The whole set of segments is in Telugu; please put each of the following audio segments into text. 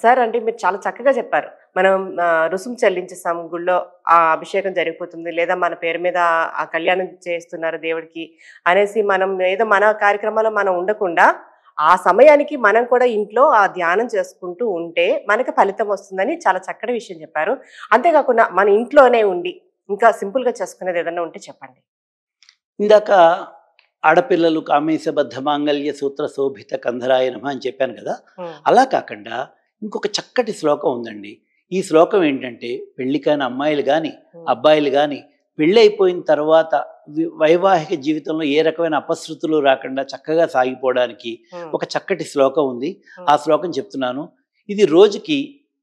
సార్ అంటే మీరు చాలా చక్కగా చెప్పారు. మనం రుసుము చెల్లించేస్తాం గుళ్ళో ఆ అభిషేకం జరిగిపోతుంది. లేదా మన పేరు మీద ఆ కళ్యాణం చేస్తున్నారు దేవుడికి అనేసి మనం ఏదో మన కార్యక్రమాల్లో మనం ఉండకుండా, ఆ సమయానికి మనం కూడా ఇంట్లో ఆ ధ్యానం చేసుకుంటూ ఉంటే మనకి ఫలితం వస్తుందని చాలా చక్కటి విషయం చెప్పారు. అంతేకాకుండా మన ఇంట్లోనే ఉండి ఇంకా సింపుల్‌గా చేసుకునేది ఏదన్నా ఉంటే చెప్పండి? ఇందాక ఆడపిల్లలు కామేశబద్ధ మాంగళ్య సూత్ర శోభిత కంధరాయ నమః అని చెప్పాను కదా! హ్మ్. అలా కాకుండా ఇంకొక చక్కటి శ్లోకం ఉందండి. ఈ శ్లోకం ఏంటంటే పెళ్లి కాని అమ్మాయిలు గాని, హ్మ్. అబ్బాయిలు గాని పెళ్ళైపోయిన తర్వాత వైవాహిక జీవితంలో ఏ రకమైన అపశృతులు రాకుండా చక్కగా సాగిపోవడానికి హ్మ్. ఒక చక్కటి శ్లోకం ఉంది. హ్మ్. ఆ శ్లోకం చెప్తున్నాను. ఇది రోజుకి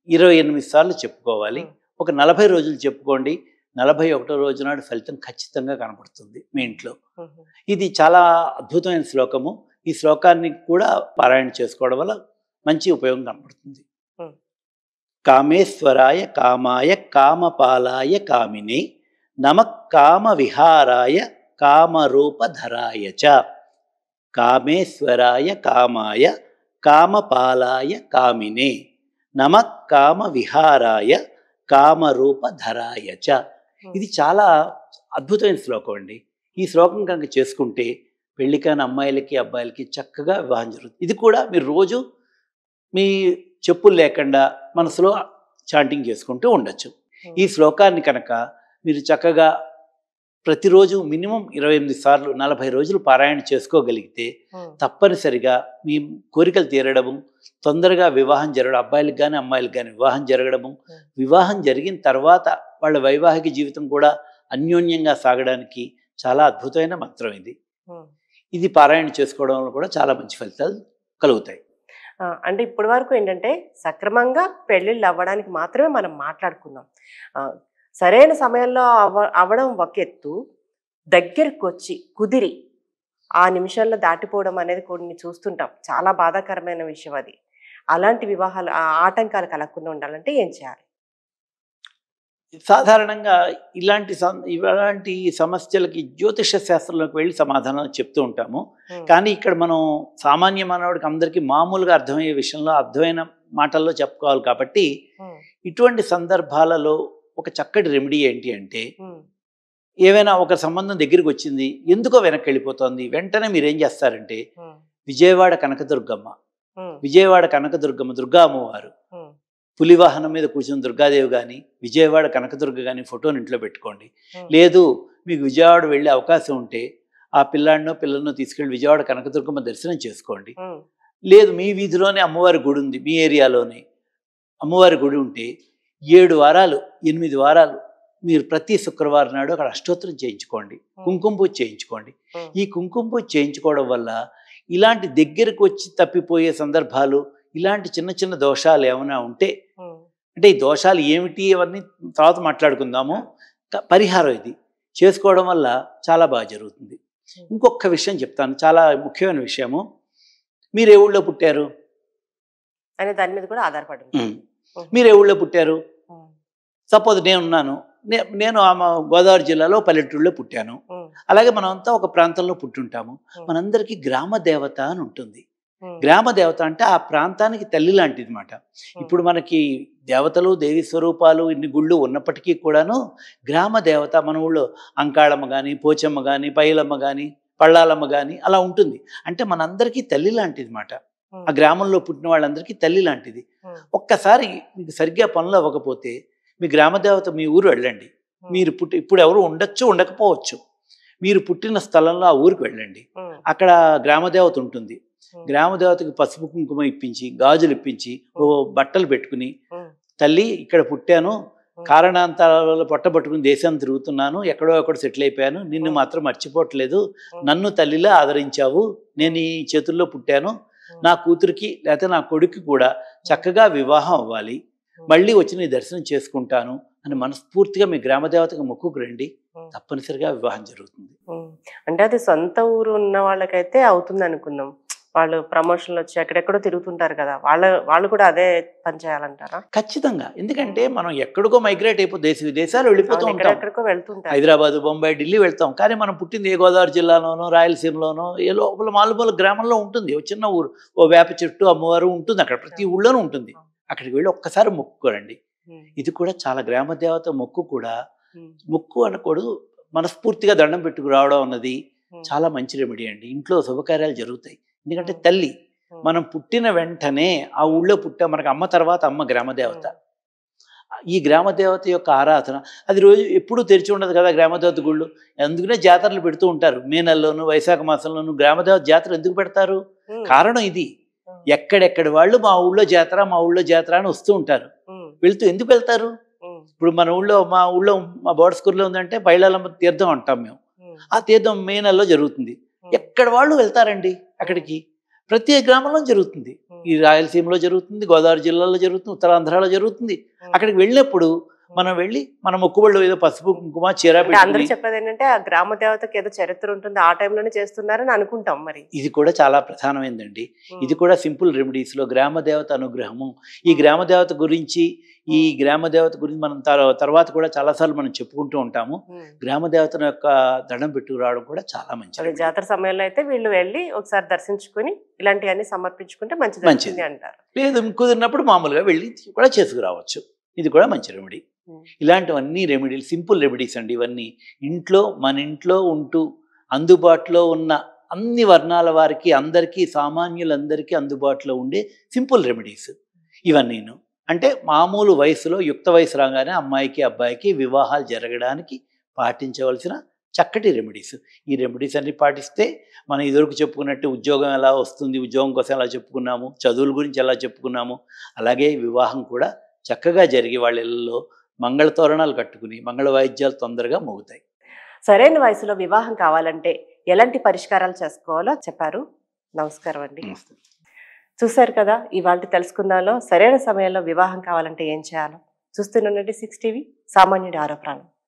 28 సార్లు చెప్పుకోవాలి. హ్మ్. ఒక 40 రోజులు చెప్పుకోండి. 41వ రోజు నాడు ఫలితం ఖచ్చితంగా కనపడుతుంది మీ ఇంట్లో. హుహు. ఇది చాలా అద్భుతమైన శ్లోకము. ఈ శ్లోకాన్ని కూడా పారాయణ చేసుకోవడం వల్ల మంచి ఉపయోగం కనపడుతుంది. హ్మ్. కామేశ్వరాయ కామాయ కామపాలాయ కామినే నమః కామ విహారాయ కామరూపధరాయ చ. కామేశ్వరాయ కామాయ కామపాలాయ కామినే నమః కామ విహారాయ కామరూపధరాయ చ. ఇది చాలా అద్భుతమైన శ్లోకం అండి. ఈ శ్లోకం కనుక చేసుకుంటే పెళ్లి కాని అమ్మాయిలకి అబ్బాయిలకి చక్కగా వివాహం జరుగుతుంది. ఇది కూడా మీరు రోజు మీ చెప్పులు లేకుండా మనసులో చాంటింగ్ చేసుకుంటూ ఉండొచ్చు. ఈ శ్లోకాన్ని కనుక మీరు చక్కగా ప్రతిరోజు మినిమం 28 సార్లు 40 రోజులు పారాయణ చేసుకోగలిగితే తప్పనిసరిగా మీ కోరికలు తీరడము, తొందరగా వివాహం జరగడం, అబ్బాయిలకు కానీ అమ్మాయిలకు కానీ వివాహం జరగడము, వివాహం జరిగిన తర్వాత వాళ్ళ వైవాహిక జీవితం కూడా అన్యోన్యంగా సాగడానికి చాలా అద్భుతమైన మంత్రం ఇది. ఇది పారాయణ చేసుకోవడం వల్ల కూడా చాలా మంచి ఫలితాలు కలుగుతాయి. అంటే ఇప్పటి వరకు ఏంటంటే సక్రమంగా పెళ్ళిళ్ళు అవ్వడానికి మాత్రమే మనం మాట్లాడుకున్నాం. సరైన సమయంలో అవ్వడం ఒక ఎత్తు, దగ్గరికి వచ్చి కుదిరి ఆ నిమిషంలో దాటిపోవడం అనేది కొన్ని చూస్తుంటాం. చాలా బాధాకరమైన విషయం అది. అలాంటి వివాహాలు ఆటంకాలు కలగకుండా ఉండాలంటే ఏం చేయాలి? సాధారణంగా ఇలాంటి సమస్యలకి జ్యోతిష శాస్త్రంలోకి వెళ్ళి సమాధానం చెప్తూ ఉంటాము. కానీ ఇక్కడ మనం సామాన్య మానవుడికి అందరికీ మామూలుగా అర్థమయ్యే విషయంలో అర్థమైన మాటల్లో చెప్పుకోవాలి కాబట్టి ఇటువంటి సందర్భాలలో ఒక చక్కటి రెమెడీ ఏంటి అంటే, ఏవైనా ఒక సంబంధం దగ్గరికి వచ్చింది, ఎందుకో వెనక్కి వెళ్ళిపోతుంది, వెంటనే మీరేం చేస్తారంటే విజయవాడ కనకదుర్గమ్మ, దుర్గా అమ్మవారు, పులివాహనం మీద కూర్చున్న దుర్గాదేవి కానీ, విజయవాడ కనకదుర్గ కానీ ఫోటోని ఇంట్లో పెట్టుకోండి. లేదు మీకు విజయవాడ వెళ్ళే అవకాశం ఉంటే ఆ పిల్లలను తీసుకెళ్ళి విజయవాడ కనకదుర్గమ్మ దర్శనం చేసుకోండి. లేదు మీ వీధిలోనే అమ్మవారి గుడి ఉంది, మీ ఏరియాలోనే అమ్మవారి గుడి ఉంటే 7 వారాలు 8 వారాలు మీరు ప్రతి శుక్రవారం నాడు అక్కడ అష్టోత్తరం చేయించుకోండి, కుంకుమ పూజ చేయించుకోండి. ఈ కుంకుమ పూజ చేయించుకోవడం వల్ల ఇలాంటి దగ్గరకు వచ్చి తప్పిపోయే సందర్భాలు, ఇలాంటి చిన్న చిన్న దోషాలు ఏమైనా ఉంటే, అంటే ఈ దోషాలు ఏమిటి అవన్నీ తర్వాత మాట్లాడుకుందాము, పరిహారం ఇది చేసుకోవడం వల్ల చాలా బాగా జరుగుతుంది. ఇంకొక విషయం చెప్తాను, చాలా ముఖ్యమైన విషయము. మీరు ఏ ఊళ్ళో పుట్టారు అనే దాని మీద కూడా ఆధారపడి. మీరు ఏ ఊళ్ళో పుట్టారు? సపోజ్ నేను గోదావరి జిల్లాలో పల్లెటూరులో పుట్టాను. అలాగే మనమంతా ఒక ప్రాంతంలో పుట్టుంటాము. మనందరికీ గ్రామ దేవత అని ఉంటుంది. గ్రామ దేవత అంటే ఆ ప్రాంతానికి తల్లి లాంటిది మాట. ఇప్పుడు మనకి దేవతలు దేవి స్వరూపాలు ఇన్ని గుళ్ళు ఉన్నప్పటికీ కూడాను గ్రామ దేవత మన ఊళ్ళో అంకాళమ్మ కానీ, పోచమ్మ కానీ, పైలమ్మ కానీ, పళ్ళాలమ్మ కానీ అలా ఉంటుంది. అంటే మనందరికీ తల్లి లాంటిది మాట. ఆ గ్రామంలో పుట్టిన వాళ్ళందరికీ తల్లి లాంటిది. ఒక్కసారి మీకు సరిగ్గా పనులు అవ్వకపోతే మీ గ్రామదేవత మీ ఊరు వెళ్ళండి. మీరు ఇప్పుడు ఎవరు ఉండొచ్చు ఉండకపోవచ్చు, మీరు పుట్టిన స్థలంలో ఆ ఊరికి వెళ్ళండి. అక్కడ గ్రామదేవత ఉంటుంది. గ్రామదేవతకి పసుపు కుంకుమ ఇప్పించి, గాజులు ఇప్పించి, బట్టలు పెట్టుకుని, తల్లి ఇక్కడ పుట్టాను, కారణాంతరాల పట్టబట్టుకుని దేశం తిరుగుతున్నాను, ఎక్కడో ఎక్కడో సెటిల్ అయిపోయాను, నిన్ను మాత్రం మర్చిపోవట్లేదు, నన్ను తల్లిలా ఆదరించావు, నేను ఈ చేతుల్లో పుట్టాను, నా కూతురికి లేకపోతే నా కొడుకు కూడా చక్కగా వివాహం అవ్వాలి, మళ్ళీ వచ్చి నీ దర్శనం చేసుకుంటాను అని మనస్ఫూర్తిగా మీ గ్రామదేవతకు మొక్కుకు రండి, తప్పనిసరిగా వివాహం జరుగుతుంది. అంటే అది సొంత ఊరు ఉన్న వాళ్ళకైతే అవుతుంది అనుకుందాం. వాళ్ళు ప్రమోషన్లు వచ్చి ఎక్కడెక్కడో తిరుగుతుంటారు కదా, వాళ్ళు కూడా అదే పని చేయాలంటారా? ఖచ్చితంగా. ఎందుకంటే మనం ఎక్కడికో మైగ్రేట్ అయిపో దేశ విదేశాలు వెళ్ళిపోతూ ఉంటాం. ఎక్కడికో వెళ్తుంటాం, హైదరాబాద్, బొంబాయి, ఢిల్లీ వెళ్తాం. కానీ మనం పుట్టింది ఏ గోదావరి జిల్లాలోనో, రాయలసీమలోనో, ఏ లోపల మాలుమూల గ్రామంలో ఉంటుంది. ఓ చిన్న ఊరు, ఓ వేప చెట్టు, అమ్మవారు ఉంటుంది అక్కడ, ప్రతి ఊళ్ళోనూ ఉంటుంది. అక్కడికి వెళ్ళి ఒక్కసారి మొక్కుకోరండి. ఇది కూడా చాలా గ్రామ దేవత మొక్కు కూడా మొక్కు అనకూడదు, మనస్ఫూర్తిగా దండం పెట్టుకు రావడం అన్నది చాలా మంచి రెమెడీ అండి. ఇంట్లో శుభకార్యాలు జరుగుతాయి. ఎందుకంటే తల్లి మనం పుట్టిన వెంటనే ఆ ఊళ్ళో మనకు అమ్మ తర్వాత అమ్మ గ్రామ దేవత. ఈ గ్రామ దేవత యొక్క ఆరాధన అది రోజు ఎప్పుడూ తెరిచి ఉండదు కదా గ్రామ దేవత గుళ్ళు. అందుకనే జాతరలు పెడుతూ ఉంటారు. మే నెలలోను వైశాఖ మాసంలోను గ్రామ దేవత జాతర ఎందుకు పెడతారు? కారణం ఇది. ఎక్కడెక్కడి వాళ్ళు మా ఊళ్ళో జాతర అని వస్తూ ఉంటారు. వెళ్తూ ఎందుకు వెళ్తారు? ఇప్పుడు మా ఊళ్ళో మా బోర్డస్కూర్లో ఉందంటే బయలాలమ్మ తీర్థం అంటాం మేము. ఆ తీర్థం మే నెలలో జరుగుతుంది. ఎక్కడ వాళ్ళు వెళ్తారండి అక్కడికి. ప్రతి గ్రామంలో జరుగుతుంది. ఈ రాయలసీమలో జరుగుతుంది, గోదావరి జిల్లాలో జరుగుతుంది, ఉత్తరాంధ్రలో జరుగుతుంది. అక్కడికి వెళ్ళినప్పుడు మనం వెళ్ళి మన మొక్కుబళ్ళు ఏదో పసుపు కుంకుమ చీర అందరూ చెప్పేది ఏంటంటే ఆ గ్రామ దేవతకి ఏదో చరిత్ర ఉంటుంది, ఆ టైంలోనే చేస్తున్నారని అనుకుంటాం. మరి ఇది కూడా చాలా ప్రధానమైందండి. ఇది కూడా సింపుల్ రెమెడీస్ లో గ్రామ దేవత అనుగ్రహము. ఈ గ్రామ దేవత గురించి మనం తర్వాత కూడా చాలాసార్లు మనం చెప్పుకుంటూ ఉంటాము. గ్రామ దేవత యొక్క దండం పెట్టుకు రావడం కూడా చాలా మంచిది. జాతర సమయంలో అయితే వీళ్ళు వెళ్ళి ఒకసారి దర్శించుకుని ఇలాంటివన్నీ సమర్పించుకుంటే మంచిది అంటారు. లేదు కుదిరినప్పుడు మామూలుగా వెళ్ళి కూడా చేసుకురావచ్చు. ఇది కూడా మంచి రెమెడీ. ఇలాంటివన్నీ రెమెడీలు సింపుల్ రెమెడీస్ అండి. ఇవన్నీ మన ఇంట్లో ఉంటూ అందుబాటులో ఉన్న అన్ని వర్ణాల వారికి అందరికీ సామాన్యులందరికీ అందుబాటులో ఉండే సింపుల్ రెమెడీస్ ఇవన్నీను. అంటే మామూలు వయసులో యుక్త వయసు రాగానే అమ్మాయికి అబ్బాయికి వివాహాలు జరగడానికి పాటించవలసిన చక్కటి రెమెడీస్. ఈ రెమెడీస్ అన్ని పాటిస్తే మనం ఇదివరకు చెప్పుకున్నట్టు ఉద్యోగం ఎలా వస్తుంది, ఉద్యోగం కోసం ఎలా చెప్పుకున్నాము, చదువుల గురించి ఎలా చెప్పుకున్నాము, అలాగే వివాహం కూడా చక్కగా జరిగి వాళ్ళ ఇళ్ళలో మంగళ తోరణాలు కట్టుకుని మంగళ వాయిద్యాలు తొందరగా మోగుతాయి. సరైన వయసులో వివాహం కావాలంటే ఎలాంటి పరిష్కారాలు చేసుకోవాలో చెప్పారు. నమస్కారం అండి. చూశారు కదా, ఇవాళ తెలుసుకుందాలో సరైన సమయంలో వివాహం కావాలంటే ఏం చేయాలో. చూస్తూనే ఉండండి 6 టీవీ, సామాన్యుడి ఆరో ప్రాణం.